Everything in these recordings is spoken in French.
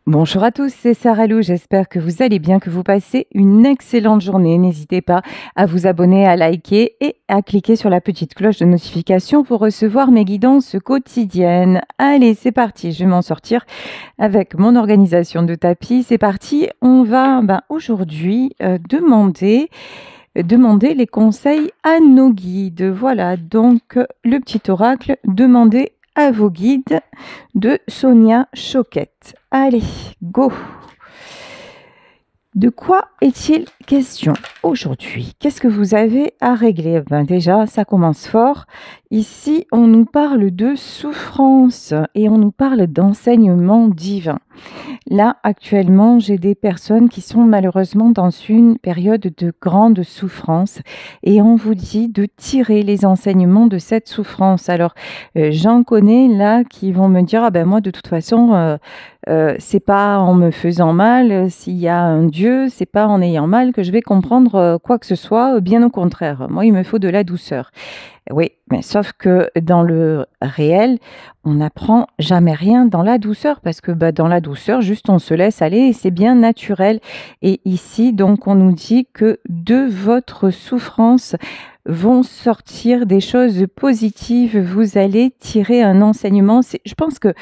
Bonjour à tous, c'est Sarah Lou. J'espère que vous allez bien, que vous passez une excellente journée. N'hésitez pas à vous abonner, à liker et à cliquer sur la petite cloche de notification pour recevoir mes guidances quotidiennes. Allez, c'est parti, je vais m'en sortir avec mon organisation de tapis. C'est parti, on va aujourd'hui demander les conseils à nos guides. Voilà, donc le petit oracle, demandez à vos guides de Sonia Choquette. Allez, go! De quoi est-il question aujourd'hui? Qu'est-ce que vous avez à régler? Déjà, ça commence fort. Ici, on nous parle de souffrance et on nous parle d'enseignement divin. Là, actuellement, j'ai des personnes qui sont malheureusement dans une période de grande souffrance et on vous dit de tirer les enseignements de cette souffrance. Alors, j'en connais là qui vont me dire, ah ben moi, de toute façon, c'est pas en me faisant mal, s'il y a un Dieu, c'est pas en ayant mal que je vais comprendre quoi que ce soit, bien au contraire. Moi, il me faut de la douceur. Oui, mais sauf que dans le réel, on n'apprend jamais rien dans la douceur parce que dans la douceur, juste on se laisse aller et c'est bien naturel. Et ici, donc, on nous dit que de votre souffrance vont sortir des choses positives. Vous allez tirer un enseignement. Je pense que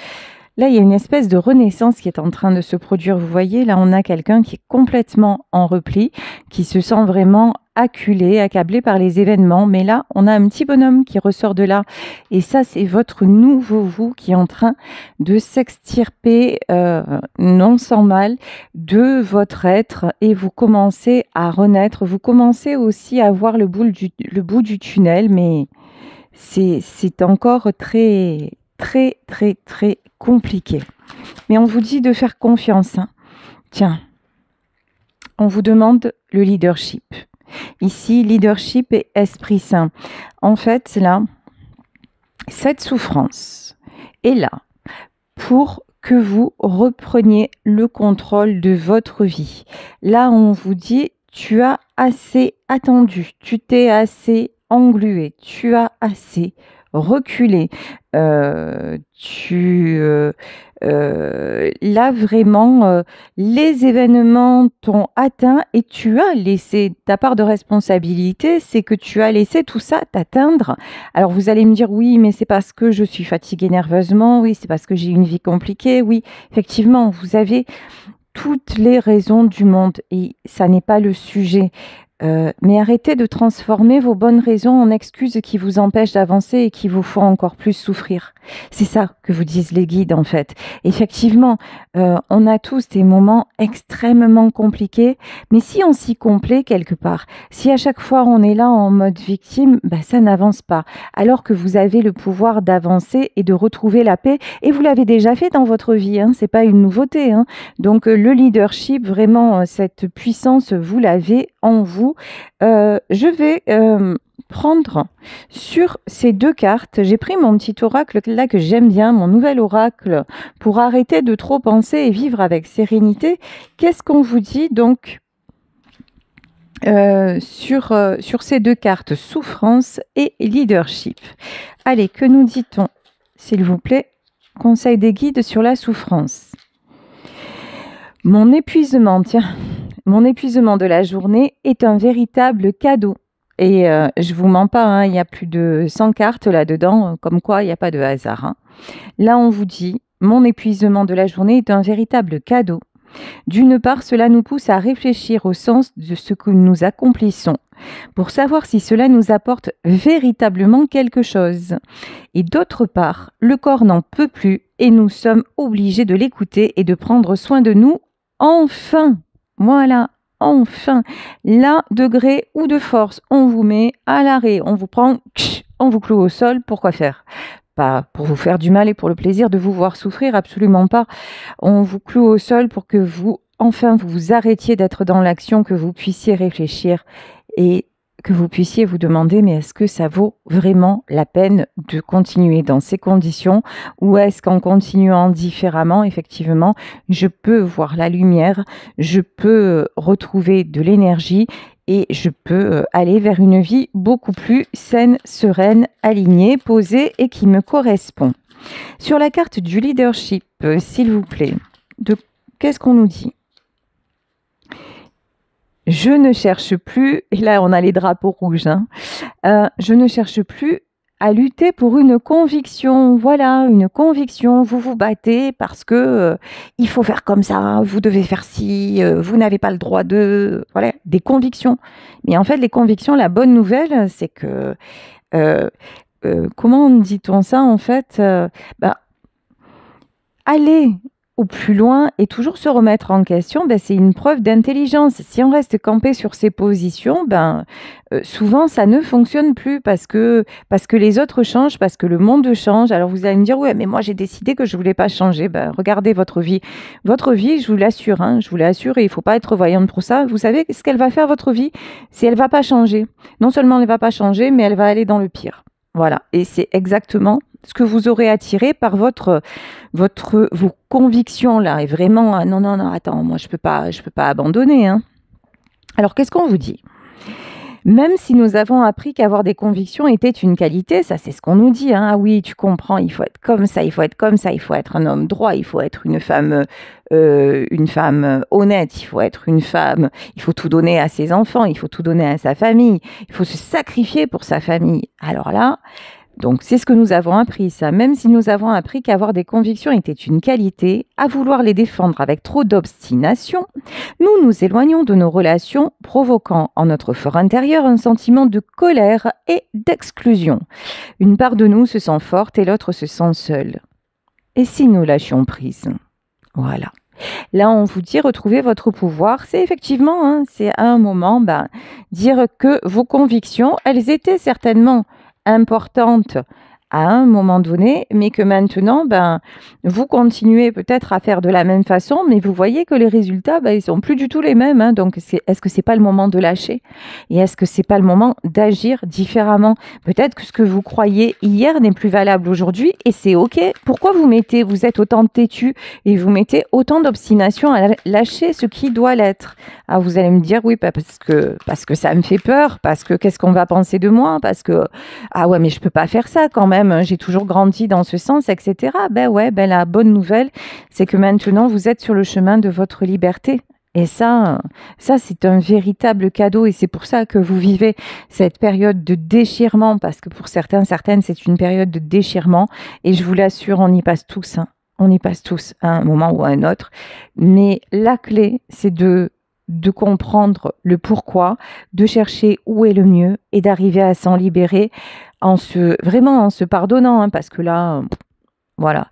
là, il y a une espèce de renaissance qui est en train de se produire. Vous voyez, là, on a quelqu'un qui est complètement en repli, qui se sent vraiment acculé, accablé par les événements. Mais là, on a un petit bonhomme qui ressort de là. Et ça, c'est votre nouveau vous qui est en train de s'extirper, non sans mal, de votre être. Et vous commencez à renaître. Vous commencez aussi à voir le bout du tunnel. Mais c'est encore très, très, très, très compliqué. Mais on vous dit de faire confiance, hein. Tiens, on vous demande le leadership. Ici, leadership et esprit saint. En fait, là, cette souffrance est là pour que vous repreniez le contrôle de votre vie. Là, on vous dit, tu as assez attendu, tu t'es assez englué, tu as assez reculé. Là, vraiment, les événements t'ont atteint et tu as laissé ta part de responsabilité, c'est que tu as laissé tout ça t'atteindre. Alors, vous allez me dire, oui, mais c'est parce que je suis fatiguée nerveusement, oui, c'est parce que j'ai une vie compliquée, oui, effectivement, vous avez toutes les raisons du monde et ça n'est pas le sujet. Mais arrêtez de transformer vos bonnes raisons en excuses qui vous empêchent d'avancer et qui vous font encore plus souffrir. C'est ça que vous disent les guides en fait. Effectivement, on a tous des moments extrêmement compliqués, mais si on s'y complaît quelque part, si à chaque fois on est là en mode victime, ça n'avance pas. Alors que vous avez le pouvoir d'avancer et de retrouver la paix, et vous l'avez déjà fait dans votre vie, hein, c'est pas une nouveauté, hein. Donc le leadership, vraiment cette puissance, vous l'avez en vous. Je vais prendre sur ces deux cartes. J'ai pris mon petit oracle là que j'aime bien, mon nouvel oracle, pour arrêter de trop penser et vivre avec sérénité. Qu'est-ce qu'on vous dit donc sur ces deux cartes, souffrance et leadership? Allez, que nous dit-on, s'il vous plaît? Conseil des guides sur la souffrance. Mon épuisement, tiens, mon épuisement de la journée est un véritable cadeau. Et je vous mens pas, hein, il y a plus de 100 cartes là-dedans, comme quoi il n'y a pas de hasard, hein. Là, on vous dit, mon épuisement de la journée est un véritable cadeau. D'une part, cela nous pousse à réfléchir au sens de ce que nous accomplissons, pour savoir si cela nous apporte véritablement quelque chose. Et d'autre part, le corps n'en peut plus et nous sommes obligés de l'écouter et de prendre soin de nous. Enfin, voilà, enfin, là, de gré ou de force, on vous met à l'arrêt, on vous prend, on vous cloue au sol, pourquoi faire? Pas pour vous faire du mal et pour le plaisir de vous voir souffrir, absolument pas. On vous cloue au sol pour que vous, enfin, vous arrêtiez d'être dans l'action, que vous puissiez réfléchir et que vous puissiez vous demander, mais est-ce que ça vaut vraiment la peine de continuer dans ces conditions, ou est-ce qu'en continuant différemment, effectivement, je peux voir la lumière, je peux retrouver de l'énergie et je peux aller vers une vie beaucoup plus saine, sereine, alignée, posée et qui me correspond. Sur la carte du leadership, s'il vous plaît, qu'est-ce qu'on nous dit? Je ne cherche plus, et là on a les drapeaux rouges, hein, je ne cherche plus à lutter pour une conviction. Voilà, une conviction. Vous vous battez parce que il faut faire comme ça, vous devez faire ci, vous n'avez pas le droit de... Voilà, des convictions. Mais en fait, les convictions, la bonne nouvelle, c'est que... comment dit-on ça en fait aller au plus loin et toujours se remettre en question, c'est une preuve d'intelligence. Si on reste campé sur ses positions, souvent ça ne fonctionne plus parce que les autres changent, parce que le monde change. Alors vous allez me dire, ouais, mais moi j'ai décidé que je voulais pas changer. Regardez votre vie. Votre vie, je vous l'assure, hein, je vous l'assure, et il faut pas être voyante pour ça. Vous savez ce qu'elle va faire, votre vie? Si elle va pas changer. Non seulement elle va pas changer, mais elle va aller dans le pire. Voilà. Et c'est exactement ce que vous aurez attiré par vos convictions là. Et vraiment, non, attends, moi je peux pas abandonner, hein. Alors qu'est-ce qu'on vous dit? Même si nous avons appris qu'avoir des convictions était une qualité, ça c'est ce qu'on nous dit, hein. Ah oui, tu comprends, il faut être comme ça, il faut être comme ça, il faut être un homme droit, il faut être une femme honnête, il faut être une femme, il faut tout donner à ses enfants, il faut tout donner à sa famille, il faut se sacrifier pour sa famille. Alors là, donc c'est ce que nous avons appris, ça. Même si nous avons appris qu'avoir des convictions était une qualité, à vouloir les défendre avec trop d'obstination, nous nous éloignons de nos relations, provoquant en notre fort intérieur un sentiment de colère et d'exclusion. Une part de nous se sent forte et l'autre se sent seule. Et si nous lâchions prise? Voilà. Là, on vous dit retrouver votre pouvoir. C'est effectivement, hein, c'est à un moment, dire que vos convictions, elles étaient certainement importante à un moment donné, mais que maintenant, vous continuez peut-être à faire de la même façon, mais vous voyez que les résultats, ils sont plus du tout les mêmes, hein. Donc, est-ce que c'est pas le moment de lâcher? Et est-ce que c'est pas le moment d'agir différemment? Peut-être que ce que vous croyez hier n'est plus valable aujourd'hui, et c'est OK. Pourquoi vous êtes autant têtu et vous mettez autant d'obstination à lâcher ce qui doit l'être? Ah, vous allez me dire, oui, parce que ça me fait peur, parce que qu'est-ce qu'on va penser de moi, parce que, ah ouais, mais je peux pas faire ça quand même. J'ai toujours grandi dans ce sens, etc. La bonne nouvelle, c'est que maintenant, vous êtes sur le chemin de votre liberté. Et ça c'est un véritable cadeau. Et c'est pour ça que vous vivez cette période de déchirement, parce que pour certaines, c'est une période de déchirement. Et je vous l'assure, on y passe tous. Hein. On y passe tous à un moment ou à un autre. Mais la clé, c'est de comprendre le pourquoi, de chercher où est le mieux et d'arriver à s'en libérer en se pardonnant, hein, parce que là, voilà.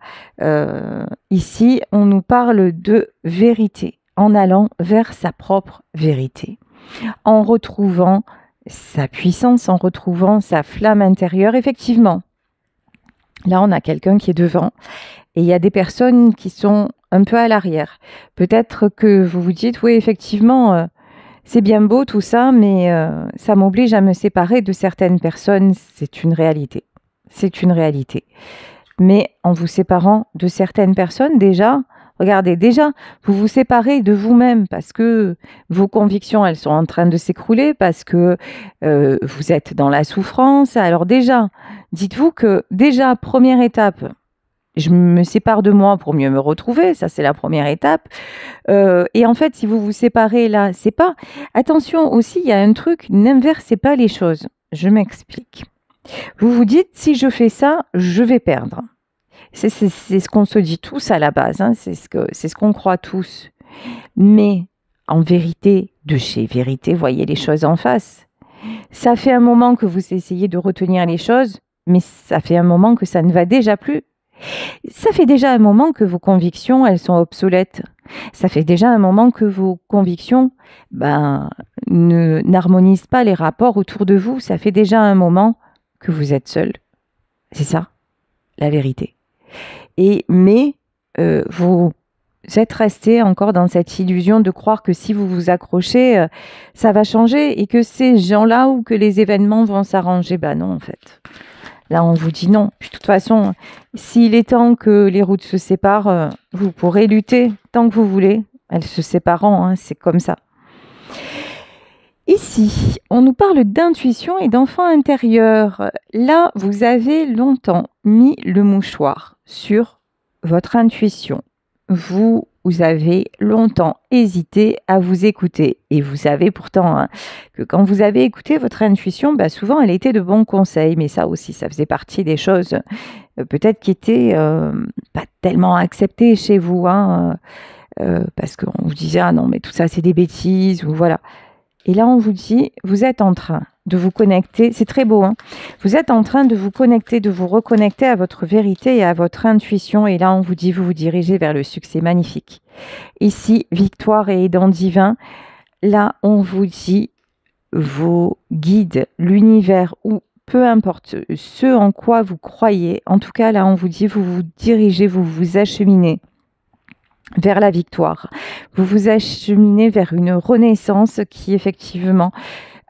Ici, on nous parle de vérité, en allant vers sa propre vérité, en retrouvant sa puissance, en retrouvant sa flamme intérieure. Effectivement, là, on a quelqu'un qui est devant et il y a des personnes qui sont un peu à l'arrière. Peut-être que vous vous dites, oui, effectivement, c'est bien beau tout ça, mais ça m'oblige à me séparer de certaines personnes. C'est une réalité. C'est une réalité. Mais en vous séparant de certaines personnes, déjà, regardez, déjà, vous vous séparez de vous-même parce que vos convictions, elles sont en train de s'écrouler, parce que vous êtes dans la souffrance. Alors déjà, dites-vous que déjà, première étape, je me sépare de moi pour mieux me retrouver, ça c'est la première étape. Et en fait, si vous vous séparez là, c'est pas... Attention aussi, il y a un truc, n'inversez pas les choses. Je m'explique. Vous vous dites, si je fais ça, je vais perdre. C'est ce qu'on se dit tous à la base, hein, c'est ce qu'on croit tous. Mais en vérité, de chez vérité, voyez les choses en face. Ça fait un moment que vous essayez de retenir les choses, mais ça fait un moment que ça ne va déjà plus. Ça fait déjà un moment que vos convictions, elles sont obsolètes. Ça fait déjà un moment que vos convictions n'harmonisent pas les rapports autour de vous. Ça fait déjà un moment que vous êtes seul. C'est ça, la vérité. Mais vous êtes resté encore dans cette illusion de croire que si vous vous accrochez, ça va changer et que ces gens-là ou que les événements vont s'arranger. Non, en fait. Là, on vous dit non. Puis, de toute façon, s'il est temps que les routes se séparent, vous pourrez lutter tant que vous voulez. Elles se sépareront, hein, c'est comme ça. Ici, on nous parle d'intuition et d'enfant intérieur. Là, vous avez longtemps mis le mouchoir sur votre intuition. Vous vous avez longtemps hésité à vous écouter. Et vous savez pourtant hein, que quand vous avez écouté votre intuition, bah, souvent elle était de bons conseils, mais ça aussi, ça faisait partie des choses peut-être qui étaient pas tellement acceptées chez vous, hein, parce qu'on vous disait ah non mais tout ça c'est des bêtises ou voilà. Et là on vous dit vous êtes en train de vous connecter, c'est très beau, hein, vous êtes en train de vous connecter, de vous reconnecter à votre vérité et à votre intuition. Et là on vous dit vous vous dirigez vers le succès magnifique. Ici victoire et aidant divin. Là on vous dit vos guides, l'univers ou peu importe ce en quoi vous croyez. En tout cas, là, on vous dit, vous vous dirigez, vous vous acheminez vers la victoire. Vous vous acheminez vers une renaissance qui, effectivement,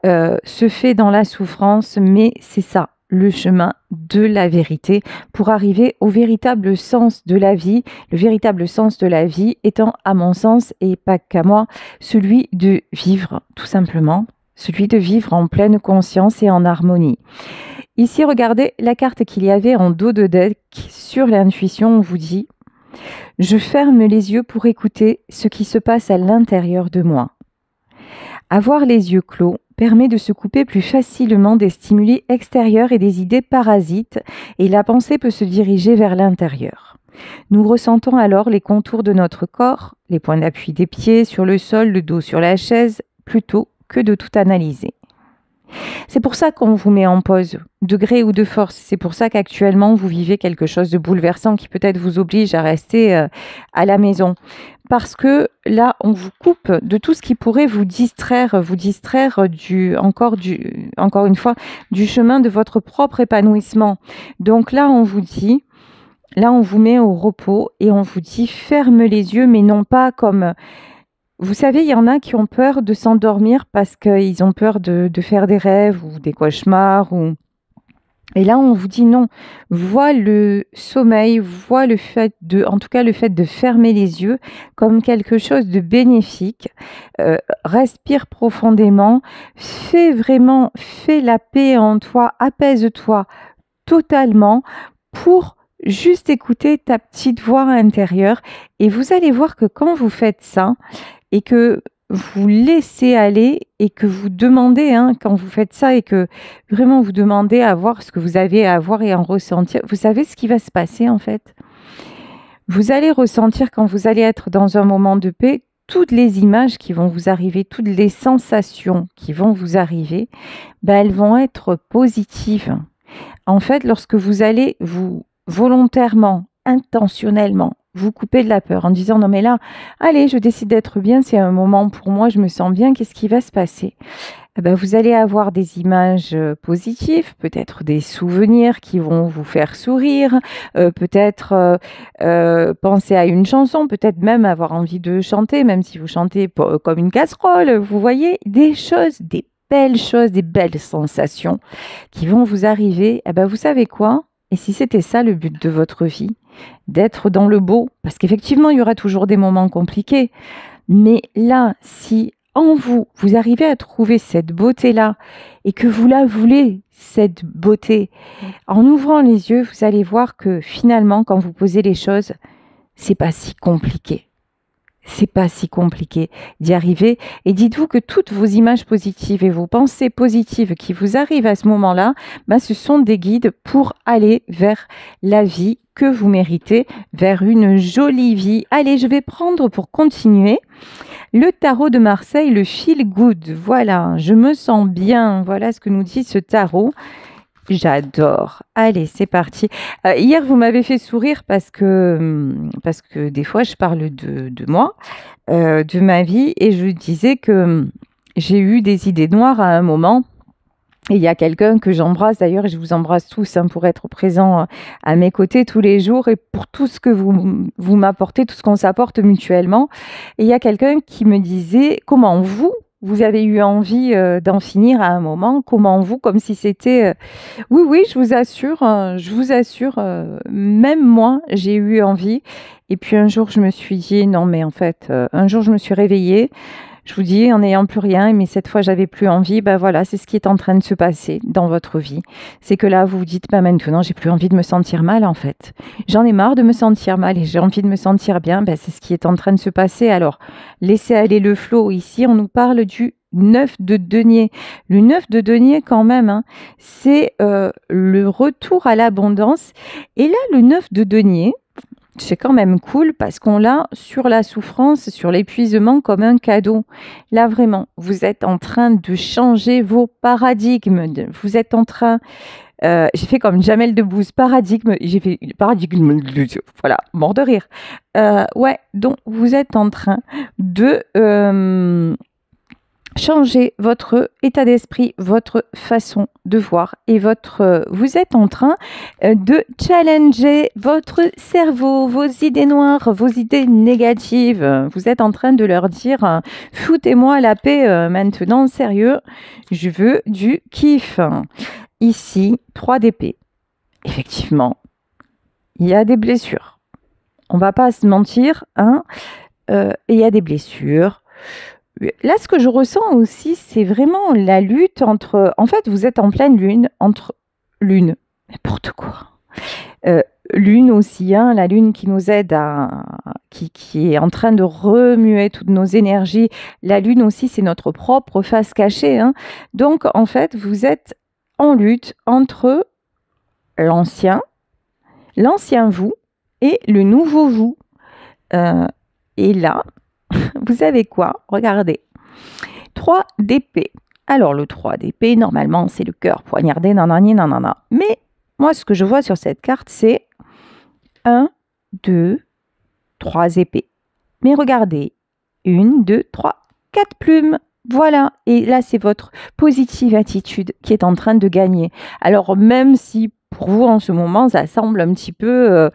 se fait dans la souffrance, mais c'est ça, le chemin de la vérité pour arriver au véritable sens de la vie. Le véritable sens de la vie étant, à mon sens, et pas qu'à moi, celui de vivre, tout simplement, celui de vivre en pleine conscience et en harmonie. Ici, regardez la carte qu'il y avait en dos de deck sur l'intuition. On vous dit « Je ferme les yeux pour écouter ce qui se passe à l'intérieur de moi. » Avoir les yeux clos permet de se couper plus facilement des stimuli extérieurs et des idées parasites, et la pensée peut se diriger vers l'intérieur. Nous ressentons alors les contours de notre corps, les points d'appui des pieds sur le sol, le dos sur la chaise, plutôt que de tout analyser. C'est pour ça qu'on vous met en pause, de gré ou de force. C'est pour ça qu'actuellement, vous vivez quelque chose de bouleversant qui peut-être vous oblige à rester à la maison. Parce que là, on vous coupe de tout ce qui pourrait vous distraire encore une fois, du chemin de votre propre épanouissement. Donc là, on vous dit, là, on vous met au repos et on vous dit, ferme les yeux, mais non pas comme... Vous savez, il y en a qui ont peur de s'endormir parce qu'ils ont peur de faire des rêves ou des cauchemars. Et là, on vous dit non. Vois le sommeil, vois le fait de fermer les yeux comme quelque chose de bénéfique. Respire profondément, fais la paix en toi, apaise-toi totalement pour juste écouter ta petite voix intérieure. Et vous allez voir que quand vous faites ça, et que vous laissez aller et que vous demandez, hein, quand vous faites ça et que vraiment vous demandez à voir ce que vous avez à voir et à en ressentir, vous savez ce qui va se passer en fait. Vous allez ressentir quand vous allez être dans un moment de paix, toutes les images qui vont vous arriver, toutes les sensations qui vont vous arriver, ben, elles vont être positives. En fait, lorsque vous allez vous volontairement, intentionnellement, vous couper de la peur en disant non mais là, allez, je décide d'être bien, c'est un moment pour moi, je me sens bien, qu'est-ce qui va se passer? Eh ben, vous allez avoir des images positives, peut-être des souvenirs qui vont vous faire sourire, peut-être penser à une chanson, peut-être même avoir envie de chanter, même si vous chantez comme une casserole, vous voyez, des choses, des belles sensations qui vont vous arriver. Eh ben, vous savez quoi? Et si c'était ça le but de votre vie, d'être dans le beau, parce qu'effectivement, il y aura toujours des moments compliqués, mais là, si en vous, vous arrivez à trouver cette beauté-là et que vous la voulez, cette beauté, en ouvrant les yeux, vous allez voir que finalement, quand vous posez les choses, c'est pas si compliqué. C'est pas si compliqué d'y arriver. Et dites-vous que toutes vos images positives et vos pensées positives qui vous arrivent à ce moment-là, ben, ce sont des guides pour aller vers la vie que vous méritez, vers une jolie vie. Allez, je vais prendre pour continuer le tarot de Marseille, le feel good. Voilà, je me sens bien. Voilà ce que nous dit ce tarot. J'adore. Allez, c'est parti. Hier, vous m'avez fait sourire parce que des fois, je parle de moi, de ma vie, et je disais que j'ai eu des idées noires à un moment. Et il y a quelqu'un que j'embrasse, d'ailleurs, et je vous embrasse tous hein, pour être présent à mes côtés tous les jours et pour tout ce que vous m'apportez, tout ce qu'on s'apporte mutuellement. Et il y a quelqu'un qui me disait, comment vous avez eu envie d'en finir à un moment, comment vous, comme si c'était... Oui, je vous assure, même moi, j'ai eu envie. Et puis un jour, je me suis dit, non, mais en fait, un jour, je me suis réveillée, Je vous dis, en n'ayant plus rien, mais cette fois, j'avais plus envie, ben voilà, c'est ce qui est en train de se passer dans votre vie. C'est que là, vous vous dites, bah maintenant, j'ai plus envie de me sentir mal, en fait. J'en ai marre de me sentir mal et j'ai envie de me sentir bien. Ben, c'est ce qui est en train de se passer. Alors, laissez aller le flot. Ici, on nous parle du 9 de denier. Le 9 de denier, quand même, hein, c'est le retour à l'abondance. Et là, le 9 de denier, c'est quand même cool parce qu'on l'a sur la souffrance, sur l'épuisement comme un cadeau. Là, vraiment, vous êtes en train de changer vos paradigmes. Vous êtes en train... j'ai fait comme Jamel Debbouze, paradigme. J'ai fait paradigme. Voilà, mort de rire. Ouais, donc vous êtes en train de... changer votre état d'esprit, votre façon de voir et vous êtes en train de challenger votre cerveau, vos idées noires, vos idées négatives. Vous êtes en train de leur dire foutez-moi la paix maintenant, sérieux, je veux du kiff. Ici, 3 d'épée. Effectivement, il y a des blessures. On va pas se mentir, hein, il y a des blessures. Là, ce que je ressens aussi, c'est vraiment la lutte entre... En fait, vous êtes en pleine lune, entre lune, n'importe quoi. Lune aussi, hein, la lune qui nous aide qui est en train de remuer toutes nos énergies. La lune aussi, c'est notre propre face cachée. Hein. Donc, en fait, vous êtes en lutte entre l'ancien vous et le nouveau vous. Et là... Vous savez quoi? Regardez. 3 d'épée. Alors, le 3 d'épée, normalement, c'est le cœur poignardé, nanani, nanana. Mais moi, ce que je vois sur cette carte, c'est 1, 2, 3 épées. Mais regardez, 1, 2, 3, 4 plumes. Voilà. Et là, c'est votre positive attitude qui est en train de gagner. Alors, même si pour vous, en ce moment, ça semble un petit peu...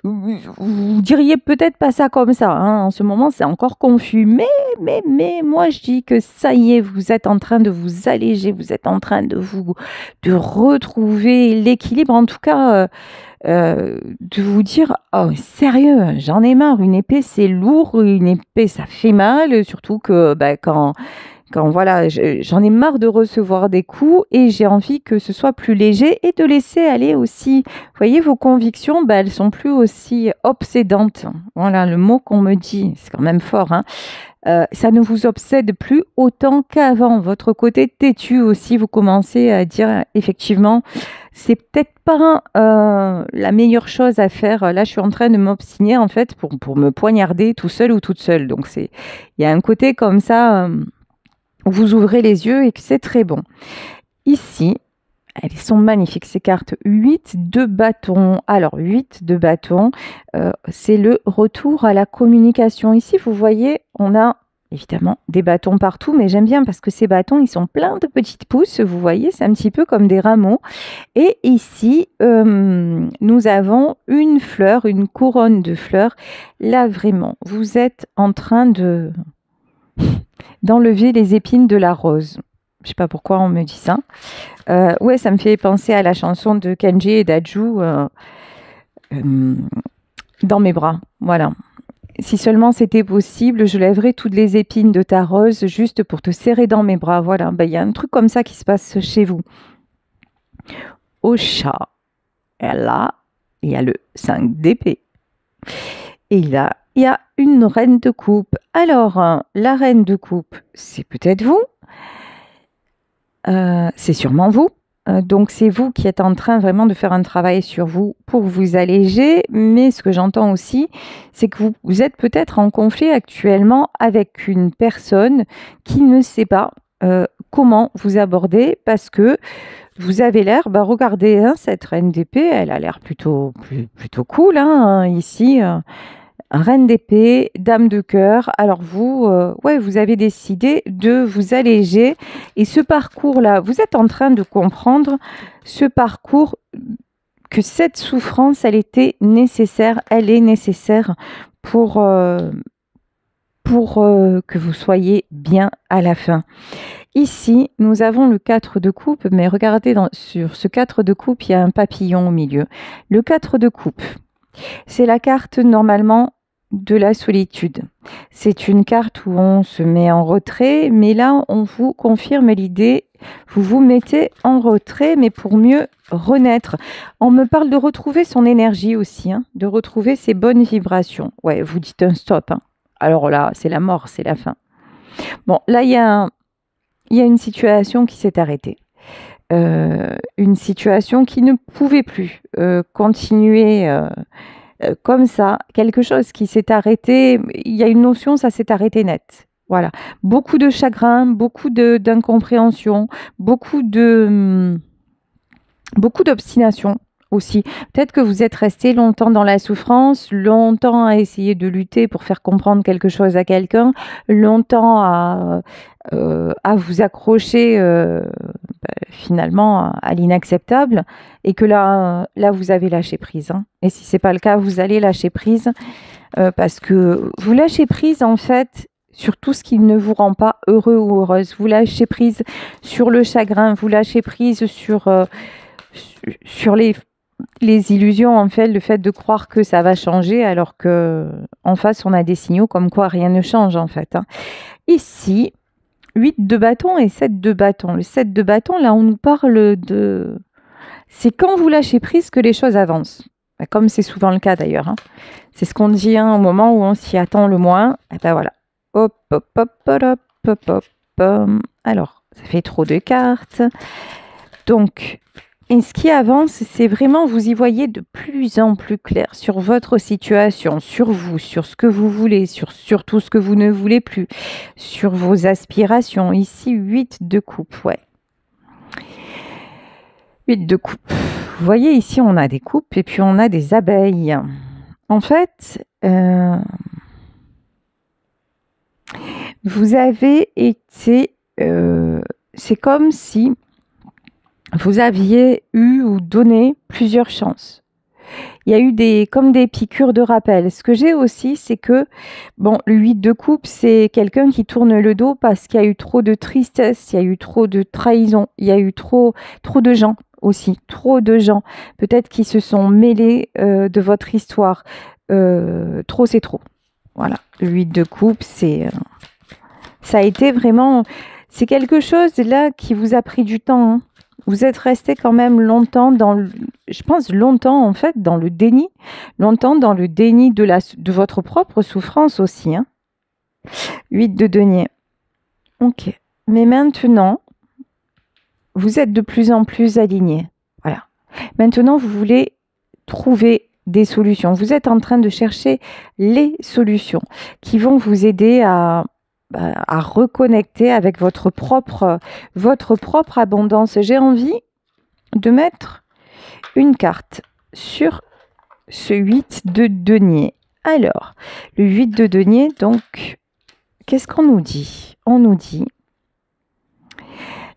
vous diriez peut-être pas ça comme ça. Hein. En ce moment, c'est encore confus. Mais moi, je dis que ça y est, vous êtes en train de vous alléger. Vous êtes en train de retrouver l'équilibre. En tout cas, de vous dire, oh, sérieux, j'en ai marre. Une épée, c'est lourd. Une épée, ça fait mal. Surtout que quand voilà, j'en ai marre de recevoir des coups et j'ai envie que ce soit plus léger et de laisser aller aussi. Vous voyez, vos convictions, elles sont plus aussi obsédantes. Voilà le mot qu'on me dit, c'est quand même fort. Hein. Ça ne vous obsède plus autant qu'avant. Votre côté têtu aussi, vous commencez à dire effectivement, c'est peut-être pas la meilleure chose à faire. Là, je suis en train de m'obstiner en fait pour me poignarder tout seul ou toute seule. Donc il y a un côté comme ça. Vous ouvrez les yeux et que c'est très bon. Ici, elles sont magnifiques ces cartes. 8 de bâton. Alors, 8 de bâton, c'est le retour à la communication. Ici, vous voyez, on a évidemment des bâtons partout, mais j'aime bien parce que ces bâtons, ils sont pleins de petites pousses. Vous voyez, c'est un petit peu comme des rameaux. Et ici, nous avons une fleur, une couronne de fleurs. Là, vraiment, vous êtes en train d'enlever les épines de la rose. Je sais pas pourquoi on me dit ça. Ouais, ça me fait penser à la chanson de Kenji et d'Adju dans mes bras. Voilà. Si seulement c'était possible, je lèverais toutes les épines de ta rose juste pour te serrer dans mes bras. Voilà, il y a un truc comme ça qui se passe chez vous. Au chat, et là, il y a le 5 d'épée. Et là, il y a une reine de coupe. Alors, la reine de coupe, c'est peut-être vous. C'est sûrement vous. Donc, c'est vous qui êtes en train vraiment de faire un travail sur vous pour vous alléger. Mais ce que j'entends aussi, c'est que vous êtes peut-être en conflit actuellement avec une personne qui ne sait pas comment vous aborder parce que vous avez l'air, regardez, hein, cette reine d'épée, elle a l'air plutôt cool, hein, ici. Reine d'épée, dame de cœur. Alors vous, vous avez décidé de vous alléger. Et ce parcours-là, vous êtes en train de comprendre ce parcours, que cette souffrance, elle était nécessaire. Elle est nécessaire pour que vous soyez bien à la fin. Ici, nous avons le 4 de coupe, mais regardez, sur ce 4 de coupe, il y a un papillon au milieu. Le 4 de coupe, c'est la carte normalement de la solitude. C'est une carte où on se met en retrait, mais là, on vous confirme l'idée, vous vous mettez en retrait, mais pour mieux renaître. On me parle de retrouver son énergie aussi, hein, de retrouver ses bonnes vibrations. Ouais, vous dites un stop, hein. Alors là, c'est la mort, c'est la fin. Bon, là, il y a une situation qui s'est arrêtée. Une situation qui ne pouvait plus continuer comme ça, quelque chose qui s'est arrêté, il y a une notion, ça s'est arrêté net. Voilà. Beaucoup de chagrin, beaucoup d'incompréhension, beaucoup d'obstination aussi. Peut-être que vous êtes resté longtemps dans la souffrance, longtemps à essayer de lutter pour faire comprendre quelque chose à quelqu'un, longtemps à vous accrocher finalement à l'inacceptable, et que là vous avez lâché prise, hein. Et si c'est pas le cas, vous allez lâcher prise parce que vous lâchez prise en fait sur tout ce qui ne vous rend pas heureux ou heureuse. Vous lâchez prise sur le chagrin, vous lâchez prise sur les illusions, en fait, le fait de croire que ça va changer alors que en face on a des signaux comme quoi rien ne change en fait, hein. Ici 8 de bâton et 7 de bâton. Le 7 de bâton, là, on nous parle de... C'est quand vous lâchez prise que les choses avancent. Comme c'est souvent le cas d'ailleurs, hein. C'est ce qu'on dit, hein, au moment où on s'y attend le moins. Et ben voilà. Hop, hop, hop, hop, hop, hop, hop, hop. Alors, ça fait trop de cartes. Donc, et ce qui avance, c'est vraiment, vous y voyez de plus en plus clair sur votre situation, sur vous, sur ce que vous voulez, sur tout ce que vous ne voulez plus, sur vos aspirations. Ici, 8 de coupe, ouais. 8 de coupe. Vous voyez, ici, on a des coupes et puis on a des abeilles. En fait, vous avez été... c'est comme si vous aviez eu ou donné plusieurs chances. Il y a eu comme des piqûres de rappel. Ce que j'ai aussi, c'est que, bon, le 8 de coupe, c'est quelqu'un qui tourne le dos parce qu'il y a eu trop de tristesse, il y a eu trop de trahison, il y a eu trop de gens aussi, trop de gens, peut-être qui se sont mêlés de votre histoire. Trop, c'est trop. Voilà, le 8 de coupe, ça a été vraiment... C'est quelque chose là qui vous a pris du temps, hein. Vous êtes resté quand même longtemps je pense longtemps en fait dans le déni, longtemps dans le déni de votre propre souffrance aussi, hein. 8 de denier. Ok. Mais maintenant, vous êtes de plus en plus aligné. Voilà. Maintenant, vous voulez trouver des solutions. Vous êtes en train de chercher les solutions qui vont vous aider à reconnecter avec votre propre abondance. J'ai envie de mettre une carte sur ce 8 de denier. Alors, le 8 de denier, donc, qu'est-ce qu'on nous dit? On nous dit,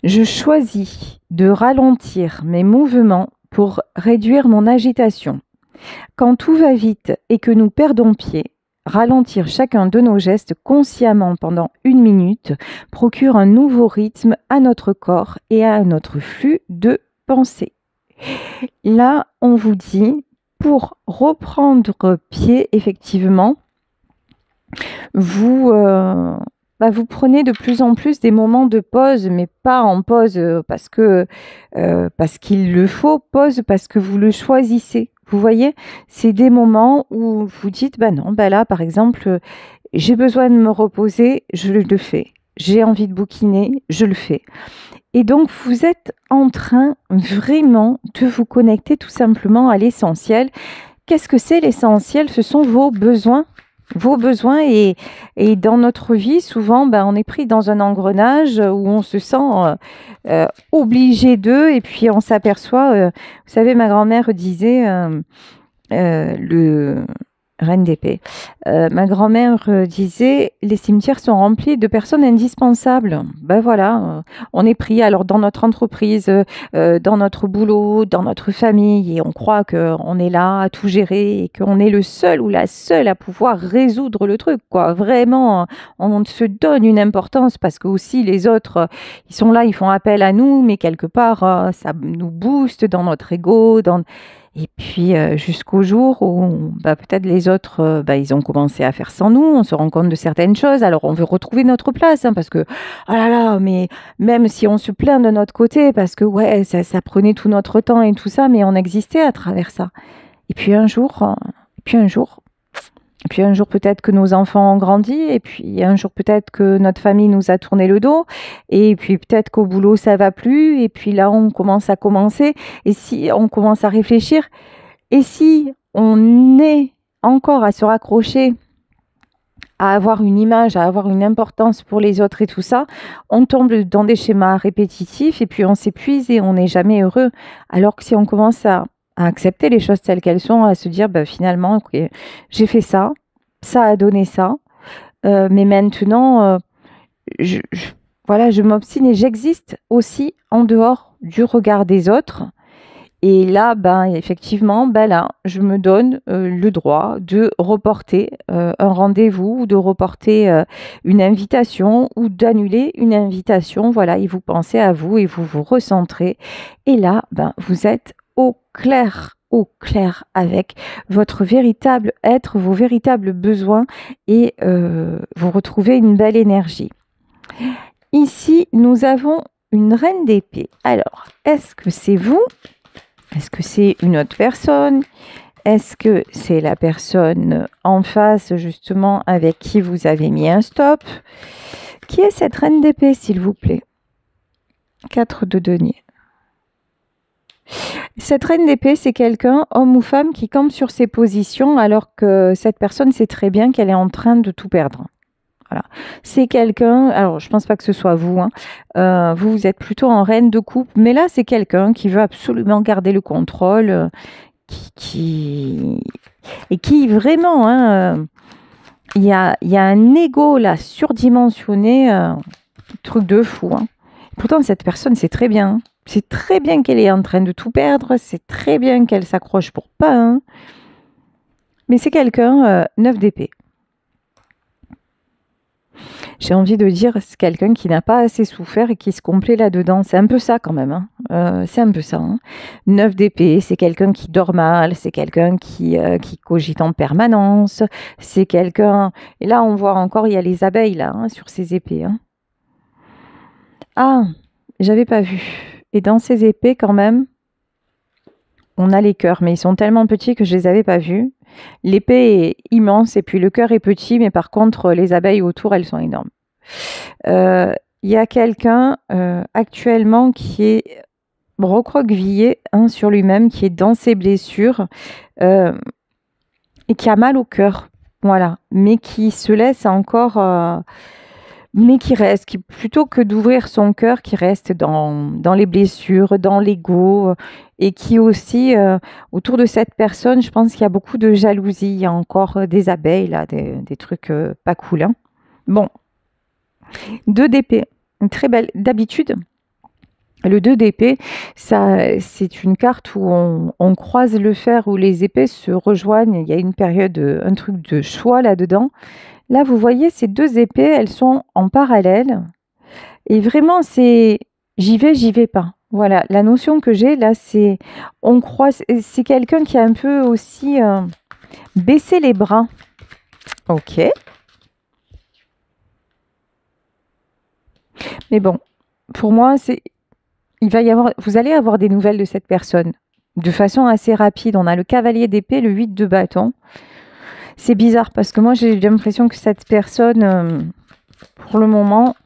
je choisis de ralentir mes mouvements pour réduire mon agitation. Quand tout va vite et que nous perdons pied, ralentir chacun de nos gestes consciemment pendant 1 minute procure un nouveau rythme à notre corps et à notre flux de pensée. Là, on vous dit, pour reprendre pied, effectivement, vous prenez de plus en plus des moments de pause, mais pas en pause parce qu'il le faut, pause parce que vous le choisissez. Vous voyez, c'est des moments où vous dites, non, là, par exemple, j'ai besoin de me reposer, je le fais. J'ai envie de bouquiner, je le fais. Et donc, vous êtes en train vraiment de vous connecter tout simplement à l'essentiel. Qu'est-ce que c'est l'essentiel? Ce sont vos besoins. Vos besoins et dans notre vie, souvent, on est pris dans un engrenage où on se sent obligé d'eux et puis on s'aperçoit, vous savez, ma grand-mère disait, reine d'épée, ma grand-mère disait, les cimetières sont remplis de personnes indispensables. Voilà, on est pris alors dans notre entreprise, dans notre boulot, dans notre famille, et on croit qu'on est là à tout gérer et qu'on est le seul ou la seule à pouvoir résoudre le truc, quoi. Vraiment, on se donne une importance parce que aussi les autres, ils sont là, ils font appel à nous, mais quelque part, ça nous booste dans notre ego, Et puis jusqu'au jour où bah, peut-être les autres, bah, ils ont commencé à faire sans nous, on se rend compte de certaines choses, alors on veut retrouver notre place, hein, parce que, oh là là, mais même si on se plaint de notre côté, parce que ouais, ça prenait tout notre temps et tout ça, mais on existait à travers ça. Et puis un jour, et puis un jour, et puis un jour peut-être que nos enfants ont grandi, et puis un jour peut-être que notre famille nous a tourné le dos, et puis peut-être qu'au boulot ça va plus, et puis là on commence à commencer, et si on commence à réfléchir, et si on est encore à se raccrocher, à avoir une image, à avoir une importance pour les autres et tout ça, on tombe dans des schémas répétitifs, et puis on s'épuise et on n'est jamais heureux. Alors que si on commence à accepter les choses telles qu'elles sont, à se dire bah, finalement, ok, j'ai fait ça, ça a donné ça, mais maintenant, voilà, je m'obstine et j'existe aussi en dehors du regard des autres. Et là, ben, effectivement, ben là, je me donne le droit de reporter un rendez-vous ou de reporter une invitation ou d'annuler une invitation. Voilà, et vous pensez à vous et vous vous recentrez. Et là, ben, vous êtes au clair avec votre véritable être, vos véritables besoins et vous retrouvez une belle énergie. Ici, nous avons une reine d'épée. Alors, est-ce que c'est vous? Est-ce que c'est une autre personne? Est-ce que c'est la personne en face, justement, avec qui vous avez mis un stop? Qui est cette reine d'épée, s'il vous plaît? 4 de denier. Cette reine d'épée, c'est quelqu'un, homme ou femme, qui campe sur ses positions alors que cette personne sait très bien qu'elle est en train de tout perdre. Voilà. C'est quelqu'un, alors je pense pas que ce soit vous, hein. Vous êtes plutôt en reine de coupe, mais là c'est quelqu'un qui veut absolument garder le contrôle, et qui vraiment, hein, il y a un ego là surdimensionné, truc de fou. Hein. Pourtant cette personne c'est très bien, c'est très bien qu'elle est en train de tout perdre, c'est très bien qu'elle s'accroche pour pas, hein. Mais c'est quelqu'un 9 d'épée. J'ai envie de dire, c'est quelqu'un qui n'a pas assez souffert et qui se complaît là-dedans. C'est un peu ça quand même. Hein. C'est un peu ça. Hein. 9 d'épée, c'est quelqu'un qui dort mal, c'est quelqu'un qui cogite en permanence, c'est quelqu'un... Et là, on voit encore, il y a les abeilles là, hein, sur ces épées. Hein. Ah, j'avais pas vu. Et dans ces épées, quand même, on a les cœurs, mais ils sont tellement petits que je les avais pas vus. L'épée est immense et puis le cœur est petit, mais par contre, les abeilles autour, elles sont énormes. Il y a quelqu'un actuellement qui est recroquevillé hein, sur lui-même, qui est dans ses blessures et qui a mal au cœur. Voilà, mais qui se laisse encore... mais qui reste, qui, plutôt que d'ouvrir son cœur, qui reste dans les blessures, dans l'ego, et qui aussi, autour de cette personne, je pense qu'il y a beaucoup de jalousie, il y a encore des abeilles, là, des trucs pas cool. Hein. Bon, 2 d'épée, très belle. D'habitude, le 2 d'épée, ça, c'est une carte où on croise le fer, où les épées se rejoignent, il y a une période, un truc de choix là-dedans. Là, vous voyez, ces 2 épées, elles sont en parallèle. Et vraiment, c'est j'y vais pas. Voilà, la notion que j'ai là, c'est on croise. C'est quelqu'un qui a un peu aussi baissé les bras. Ok. Mais bon, pour moi, vous allez avoir des nouvelles de cette personne de façon assez rapide. On a le cavalier d'épée, le 8 de bâton. C'est bizarre parce que moi, j'ai l'impression que cette personne, pour le moment...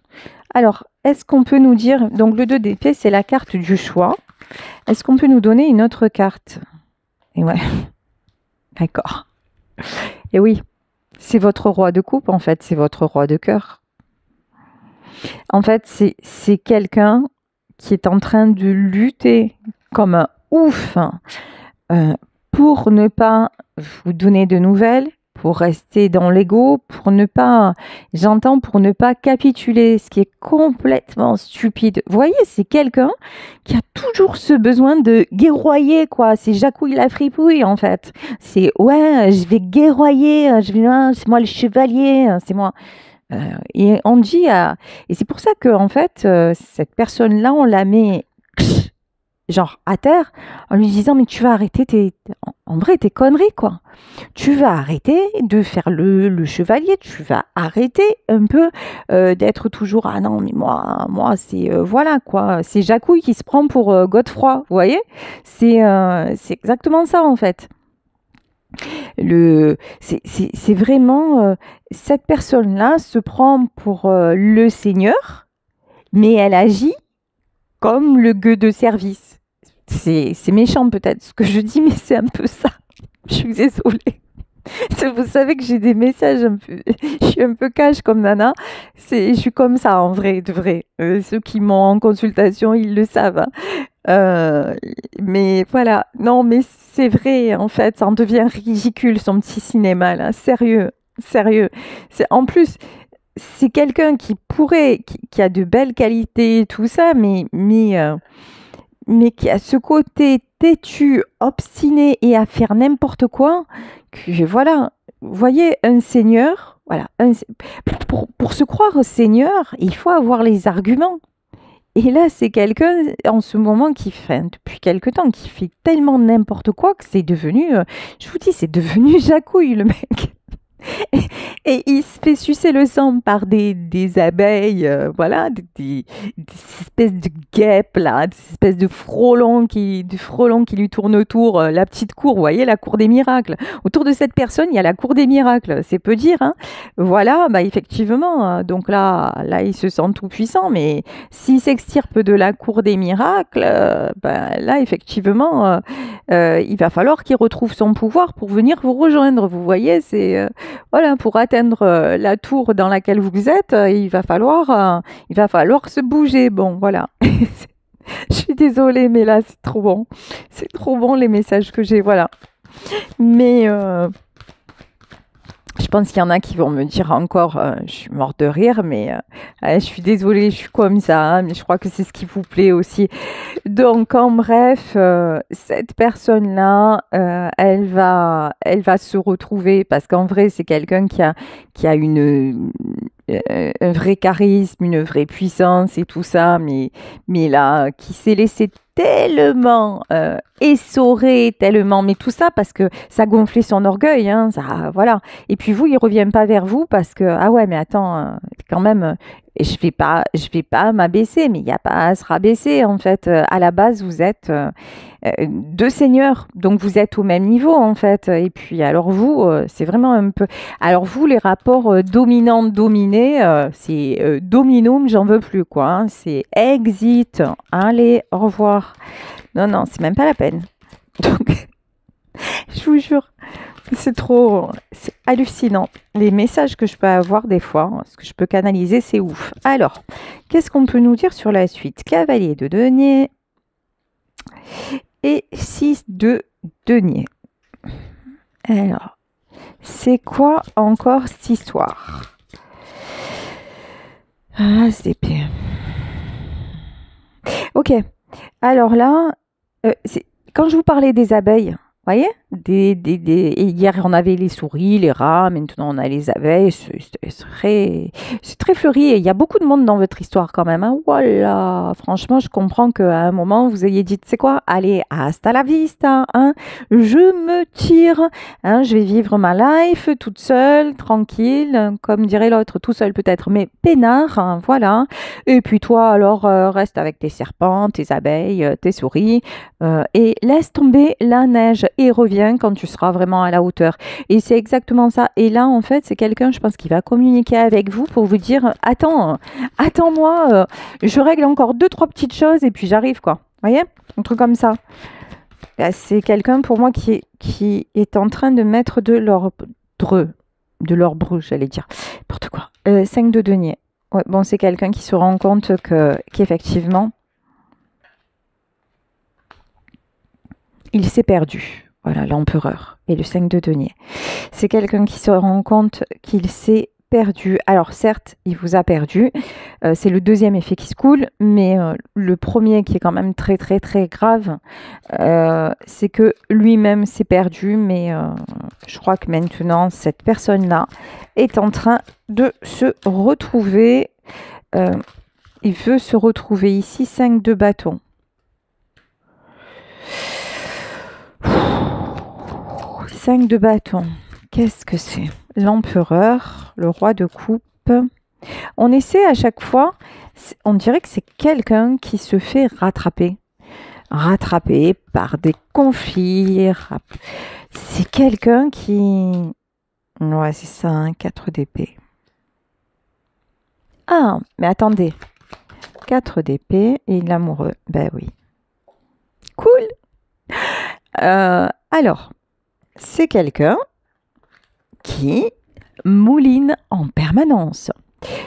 Alors, est-ce qu'on peut nous dire... Donc, le 2 d'épée, c'est la carte du choix. Est-ce qu'on peut nous donner une autre carte? Et ouais, d'accord. Et oui, c'est votre roi de coupe, en fait. C'est votre roi de cœur. En fait, c'est quelqu'un qui est en train de lutter comme un ouf pour ne pas vous donner de nouvelles, pour rester dans l'ego, pour ne pas capituler, ce qui est complètement stupide. Vous voyez, c'est quelqu'un qui a toujours ce besoin de guerroyer, quoi. C'est Jacouille la fripouille, en fait. C'est, ouais, je vais guerroyer, c'est moi le chevalier, c'est moi. Et on dit, et c'est pour ça que, en fait, cette personne-là, on la met genre à terre, en lui disant mais tu vas arrêter en vrai tes conneries quoi. Tu vas arrêter de faire le chevalier, tu vas arrêter un peu d'être toujours ah non mais moi c'est voilà quoi, c'est Jacouille qui se prend pour Godefroy, vous voyez? C'est exactement ça en fait. C'est vraiment cette personne-là se prend pour le Seigneur, mais elle agit comme le gueux de service. C'est méchant peut-être ce que je dis, mais c'est un peu ça. Je suis désolée. Vous savez que j'ai des messages un peu... Je suis un peu cash comme Nana. Je suis comme ça en vrai, de vrai. Ceux qui m'ont en consultation, ils le savent, hein. Euh, mais voilà. Non, mais c'est vrai, en fait. Ça en devient ridicule, son petit cinéma, là. Sérieux. Sérieux. En plus, c'est quelqu'un qui pourrait... Qui a de belles qualités et tout ça, mais qui a ce côté têtu, obstiné et à faire n'importe quoi, que voilà, vous voyez, un seigneur, voilà, pour se croire seigneur, il faut avoir les arguments. Et là, c'est quelqu'un en ce moment qui fait, depuis quelque temps, qui fait tellement n'importe quoi que c'est devenu, je vous dis, c'est devenu Jacouille, le mec. Et il se fait sucer le sang par des abeilles, voilà, des espèces de guêpes, là, des espèces de frelons qui lui tournent autour, la petite cour, vous voyez, la cour des miracles. Autour de cette personne, il y a la cour des miracles, c'est peu dire, hein. Voilà, bah effectivement, donc là, il se sent tout puissant, mais s'il s'extirpe de la cour des miracles, bah, là, effectivement, il va falloir qu'il retrouve son pouvoir pour venir vous rejoindre, vous voyez, voilà, pour atteindre la tour dans laquelle vous êtes, il va falloir se bouger. Bon, voilà. Je suis désolée, mais là, c'est trop bon. C'est trop bon les messages que j'ai, voilà. Mais je pense qu'il y en a qui vont me dire encore, je suis morte de rire, mais je suis désolée, je suis comme ça, hein, mais je crois que c'est ce qui vous plaît aussi. Donc, en bref, cette personne-là, elle va se retrouver parce qu'en vrai, c'est quelqu'un qui a un vrai charisme, une vraie puissance et tout ça, mais là, qui s'est laissé tellement essoré, tellement, mais tout ça parce que ça gonflait son orgueil, hein, ça, voilà. Et puis vous, il revient pas vers vous parce que ah ouais, mais attends, quand même, je vais pas m'abaisser, mais il n'y a pas à se rabaisser en fait. À la base, vous êtes deux seigneurs, donc vous êtes au même niveau en fait. Et puis alors vous, c'est vraiment un peu. Alors vous, les rapports dominant-dominé, c'est dominum, j'en veux plus quoi, hein. C'est exit. Allez, au revoir. Non, non, c'est même pas la peine. Donc, je vous jure, c'est hallucinant. Les messages que je peux avoir des fois, ce que je peux canaliser, c'est ouf. Alors, qu'est-ce qu'on peut nous dire sur la suite? Cavalier de denier et 6 de denier. Alors, c'est quoi encore cette histoire? Ah, c'est bien. Ok. Alors là, quand je vous parlais des abeilles, vous voyez, et hier on avait les souris, les rats, maintenant on a les abeilles, c'est très fleuri et il y a beaucoup de monde dans votre histoire quand même, hein. Voilà, franchement, je comprends qu'à un moment vous ayez dit, c'est quoi, allez, hasta la vista, hein, je me tire, hein, je vais vivre ma life toute seule, tranquille, comme dirait l'autre, tout seul peut-être, mais peinard, hein, voilà. Et puis toi, alors, reste avec tes serpents, tes abeilles, tes souris, et laisse tomber la neige et reviens quand tu seras vraiment à la hauteur. Et c'est exactement ça. Et là, en fait, c'est quelqu'un, je pense, qui va communiquer avec vous pour vous dire, attends-moi, je règle encore deux, trois petites choses et puis j'arrive, quoi. Vous voyez? Un truc comme ça. Là, c'est quelqu'un, pour moi, qui est en train de mettre de l'ordre, j'allais dire. N'importe quoi. 5 de denier. Ouais, bon, c'est quelqu'un qui se rend compte qu'effectivement, il s'est perdu. Voilà, l'empereur et le 5 de denier. C'est quelqu'un qui se rend compte qu'il s'est perdu. Alors certes, il vous a perdu. C'est le deuxième effet qui se coule, mais le premier qui est quand même très très très grave, c'est que lui-même s'est perdu, mais je crois que maintenant, cette personne-là est en train de se retrouver. Il veut se retrouver ici, 5 de bâton. 5 de bâton. Qu'est-ce que c'est? L'empereur, le roi de coupe. On essaie à chaque fois, on dirait que c'est quelqu'un qui se fait rattraper. Rattraper par des conflits. C'est quelqu'un qui... Ouais, c'est ça, hein, 4 d'épée. Ah, mais attendez. 4 d'épée et l'amoureux. Ben oui. Cool. Alors, c'est quelqu'un qui mouline en permanence.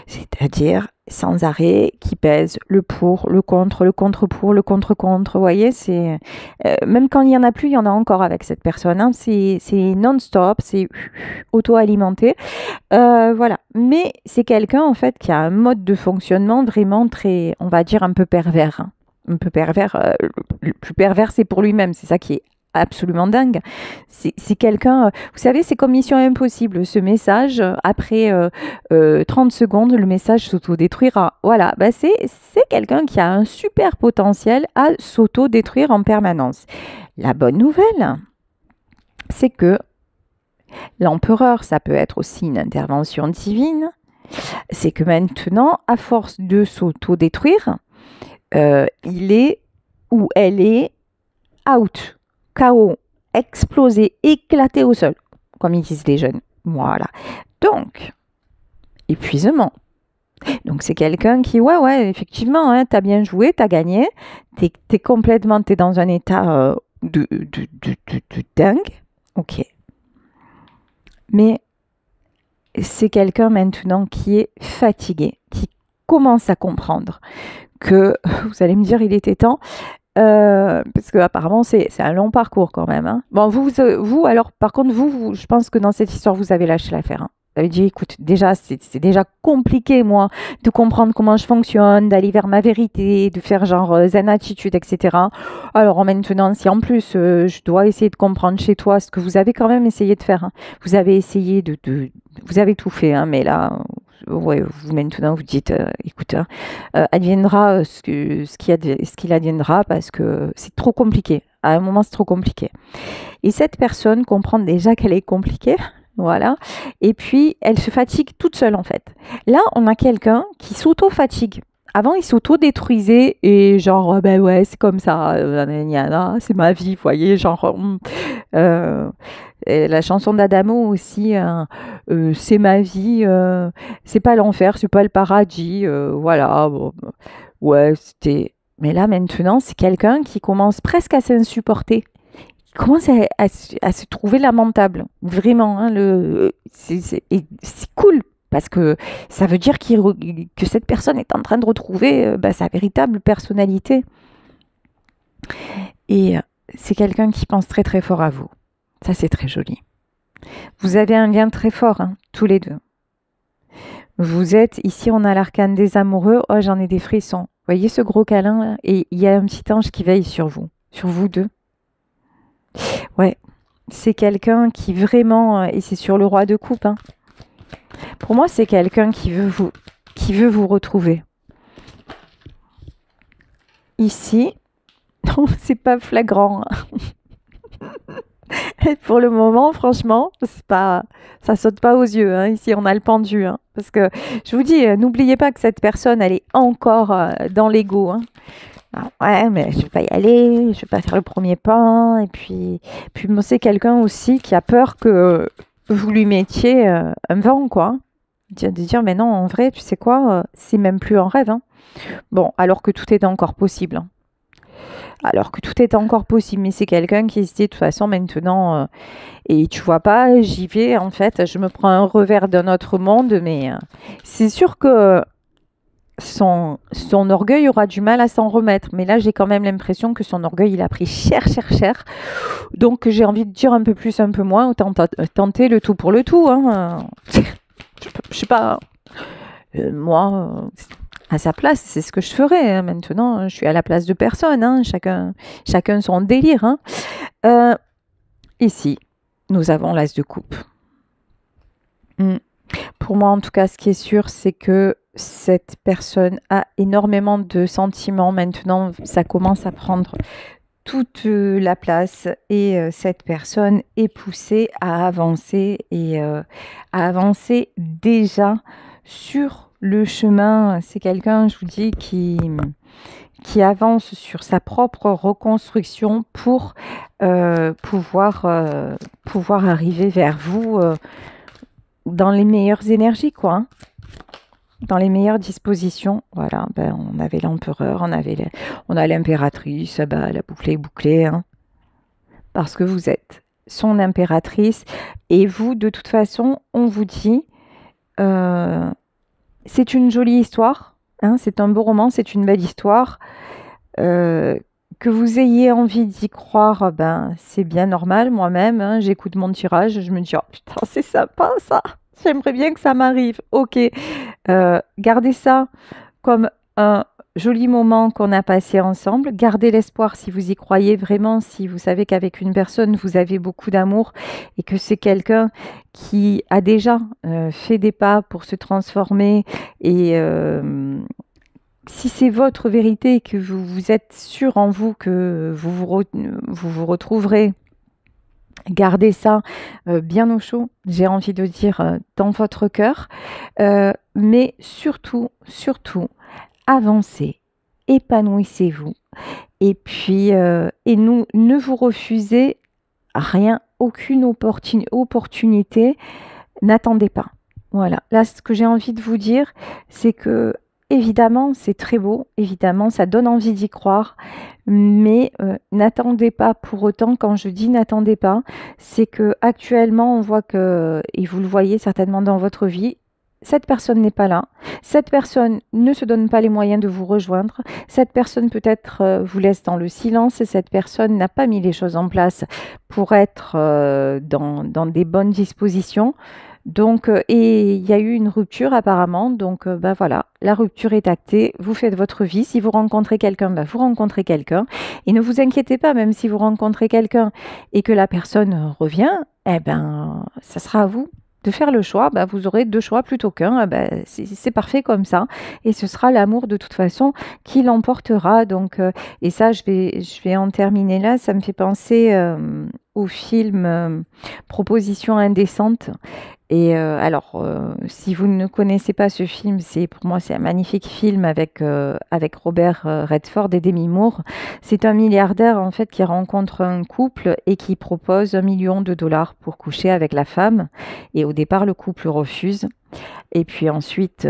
C'est-à-dire sans arrêt, qui pèse le pour, le contre-pour, le contre-contre. Vous voyez, c'est même quand il n'y en a plus, il y en a encore avec cette personne. Hein. C'est non-stop, c'est auto-alimenté. Voilà. Mais c'est quelqu'un, en fait, qui a un mode de fonctionnement vraiment très, on va dire, un peu pervers. Hein. Un peu pervers. Le plus pervers, c'est pour lui-même. C'est ça qui est absolument dingue. C'est quelqu'un, vous savez, c'est comme Mission Impossible. Ce message, après 30 secondes, le message s'autodétruira. Voilà, bah c'est quelqu'un qui a un super potentiel à s'autodétruire en permanence. La bonne nouvelle, c'est que l'empereur, ça peut être aussi une intervention divine. C'est que maintenant, à force de s'autodétruire, il est ou elle est out. KO, explosé, éclaté au sol, comme ils disent les jeunes. Voilà. Donc, épuisement. Donc, c'est quelqu'un qui, ouais, effectivement, hein, t'as bien joué, t'as gagné, t'es complètement, t'es dans un état de dingue. Ok. Mais c'est quelqu'un maintenant qui est fatigué, qui commence à comprendre que, vous allez me dire, il était temps. Parce que apparemment c'est un long parcours quand même. Hein. Bon, vous alors, par contre, vous, je pense que dans cette histoire, vous avez lâché l'affaire. Hein. Vous avez dit, écoute, déjà, c'est déjà compliqué, moi, de comprendre comment je fonctionne, d'aller vers ma vérité, de faire genre zen attitude, etc. Alors maintenant, si en plus, je dois essayer de comprendre chez toi ce que vous avez quand même essayé de faire. Hein. Vous avez essayé vous avez tout fait, hein, mais là, ouais, vous maintenant vous dites, écoute, adviendra ce qu'il adviendra parce que c'est trop compliqué. À un moment, c'est trop compliqué. Et cette personne comprend déjà qu'elle est compliquée, voilà. Et puis, elle se fatigue toute seule en fait. Là, on a quelqu'un qui s'auto-fatigue. Avant, il s'auto-détruisait et genre, ben ouais, c'est comme ça, c'est ma vie, vous voyez, genre... Et la chanson d'Adamo aussi, c'est ma vie, c'est pas l'enfer, c'est pas le paradis, voilà. Bon, ouais, c'était. Mais là maintenant, c'est quelqu'un qui commence presque à s'insupporter, qui commence à se trouver lamentable, vraiment. Hein, c'est cool parce que ça veut dire que cette personne est en train de retrouver sa véritable personnalité. Et c'est quelqu'un qui pense très très fort à vous. Ça, c'est très joli. Vous avez un lien très fort, hein, tous les deux. Vous êtes, ici, on a l'arcane des amoureux. Oh, j'en ai des frissons. Vous voyez ce gros câlin là? Et il y a un petit ange qui veille sur vous deux. Ouais, c'est quelqu'un qui vraiment, et c'est sur le roi de coupe. Hein. Pour moi, c'est quelqu'un qui veut vous retrouver. Ici, non, c'est pas flagrant. Hein. Pour le moment, franchement, ça saute pas aux yeux. Hein. Ici, on a le pendu. Hein. Parce que, je vous dis, n'oubliez pas que cette personne, elle est encore dans l'ego. Hein. Ouais, mais je vais pas y aller, je vais pas faire le premier pas. Et puis moi, c'est quelqu'un aussi qui a peur que vous lui mettiez un vent, quoi. De dire, mais non, en vrai, tu sais quoi, c'est même plus un rêve. Hein. Bon, alors que tout est encore possible. Hein. Alors que tout est encore possible, mais c'est quelqu'un qui se dit de toute façon maintenant, et tu vois pas, j'y vais en fait, je me prends un revers d'un autre monde, mais c'est sûr que son orgueil aura du mal à s'en remettre, mais là j'ai quand même l'impression que son orgueil il a pris cher, donc j'ai envie de dire un peu plus, un peu moins, autant tenter le tout pour le tout. Hein. Je sais pas, moi... à sa place, c'est ce que je ferais. Hein. Maintenant, je suis à la place de personne. Hein. Chacun son délire. Hein. Ici, nous avons l'as de coupe. Pour moi, en tout cas, ce qui est sûr, c'est que cette personne a énormément de sentiments. Maintenant, ça commence à prendre toute la place et cette personne est poussée à avancer et à avancer déjà sur le chemin. C'est quelqu'un, je vous dis, qui avance sur sa propre reconstruction pour pouvoir arriver vers vous dans les meilleures énergies, quoi, hein, dans les meilleures dispositions. Voilà, ben, on avait l'empereur, on a l'impératrice, ben, la boucle est bouclée, hein, parce que vous êtes son impératrice. Et vous, de toute façon, on vous dit, euh, c'est une jolie histoire, hein, c'est un beau roman, c'est une belle histoire. Euh, que vous ayez envie d'y croire, ben, c'est bien normal. Moi-même, hein, j'écoute mon tirage, je me dis, oh putain, c'est sympa ça. J'aimerais bien que ça m'arrive. Ok, gardez ça comme un joli moment qu'on a passé ensemble. Gardez l'espoir si vous y croyez vraiment, si vous savez qu'avec une personne, vous avez beaucoup d'amour et que c'est quelqu'un qui a déjà fait des pas pour se transformer et si c'est votre vérité et que vous êtes sûr en vous que vous retrouverez, gardez ça bien au chaud, j'ai envie de dire, dans votre cœur. Mais surtout, surtout, avancez, épanouissez-vous. Et puis, ne vous refusez rien, aucune opportunité, n'attendez pas. Voilà, là, ce que j'ai envie de vous dire, c'est que évidemment, c'est très beau, évidemment, ça donne envie d'y croire, mais n'attendez pas pour autant. Quand je dis n'attendez pas, c'est que actuellement, on voit que, et vous le voyez certainement dans votre vie, cette personne n'est pas là. Cette personne ne se donne pas les moyens de vous rejoindre. Cette personne peut-être vous laisse dans le silence. Cette personne n'a pas mis les choses en place pour être dans des bonnes dispositions. Donc, et il y a eu une rupture apparemment. Donc, ben voilà, la rupture est actée. Vous faites votre vie. Si vous rencontrez quelqu'un, ben vous rencontrez quelqu'un. Et ne vous inquiétez pas, même si vous rencontrez quelqu'un et que la personne revient, eh ben, ça sera à vous de faire le choix. Ben, vous aurez deux choix plutôt qu'un. Ben, c'est parfait comme ça. Et ce sera l'amour de toute façon qui l'emportera. Donc, et ça, je vais en terminer là. Ça me fait penser au film Proposition indécente. Et alors, si vous ne connaissez pas ce film, c'est pour moi c'est un magnifique film avec Robert Redford et Demi Moore. C'est un milliardaire en fait qui rencontre un couple et qui propose 1 million de dollars pour coucher avec la femme. Et au départ, le couple refuse. Et puis ensuite,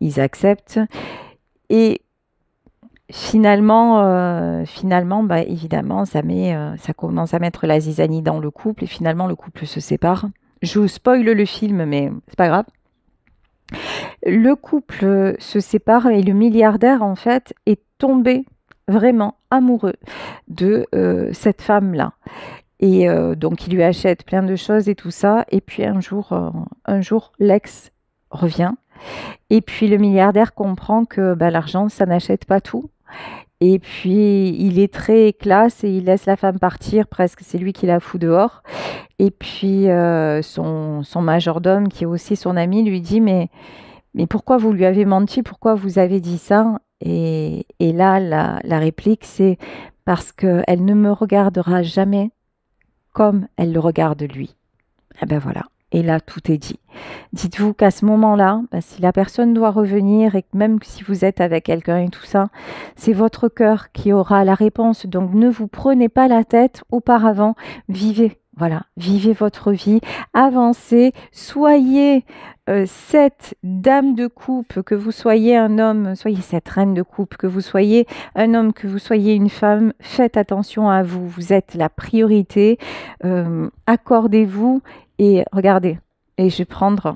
ils acceptent. Et finalement, bah, évidemment, ça commence à mettre la zizanie dans le couple et finalement le couple se sépare. Je vous spoil le film, mais c'est pas grave. Le couple se sépare et le milliardaire, en fait, est tombé vraiment amoureux de cette femme-là. Et donc, il lui achète plein de choses et tout ça. Et puis un jour, l'ex revient. Et puis le milliardaire comprend que bah, l'argent, ça n'achète pas tout. Et puis, il est très classe et il laisse la femme partir, presque c'est lui qui la fout dehors. Et puis, son majordome, qui est aussi son ami, lui dit, mais pourquoi vous lui avez menti? Pourquoi vous avez dit ça? Et là, la réplique, c'est parce qu'elle ne me regardera jamais comme elle le regarde lui. Eh ben voilà. Et là, tout est dit. Dites-vous qu'à ce moment-là, ben, si la personne doit revenir et que même si vous êtes avec quelqu'un et tout ça, c'est votre cœur qui aura la réponse. Donc ne vous prenez pas la tête auparavant. Vivez. Voilà, vivez votre vie, avancez, soyez cette dame de coupe, que vous soyez un homme, soyez cette reine de coupe, que vous soyez un homme, que vous soyez une femme, faites attention à vous, vous êtes la priorité, accordez-vous et regardez, et je vais prendre,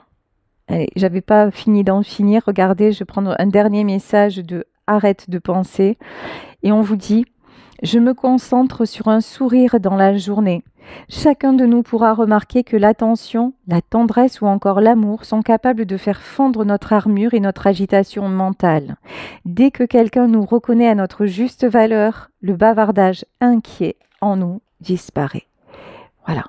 allez, j'avais pas fini d'en finir, regardez, je vais prendre un dernier message de arrête de penser et on vous dit, je me concentre sur un sourire dans la journée. Chacun de nous pourra remarquer que l'attention, la tendresse ou encore l'amour sont capables de faire fondre notre armure et notre agitation mentale. Dès que quelqu'un nous reconnaît à notre juste valeur, le bavardage inquiet en nous disparaît. Voilà.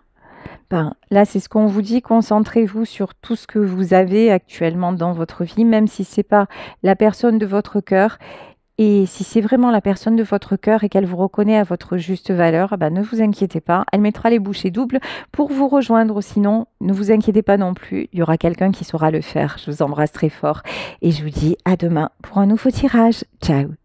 Ben, là, c'est ce qu'on vous dit. Concentrez-vous sur tout ce que vous avez actuellement dans votre vie, même si ce n'est pas la personne de votre cœur. Et si c'est vraiment la personne de votre cœur et qu'elle vous reconnaît à votre juste valeur, ne vous inquiétez pas, elle mettra les bouchées doubles pour vous rejoindre. Sinon, ne vous inquiétez pas non plus, il y aura quelqu'un qui saura le faire. Je vous embrasse très fort et je vous dis à demain pour un nouveau tirage. Ciao!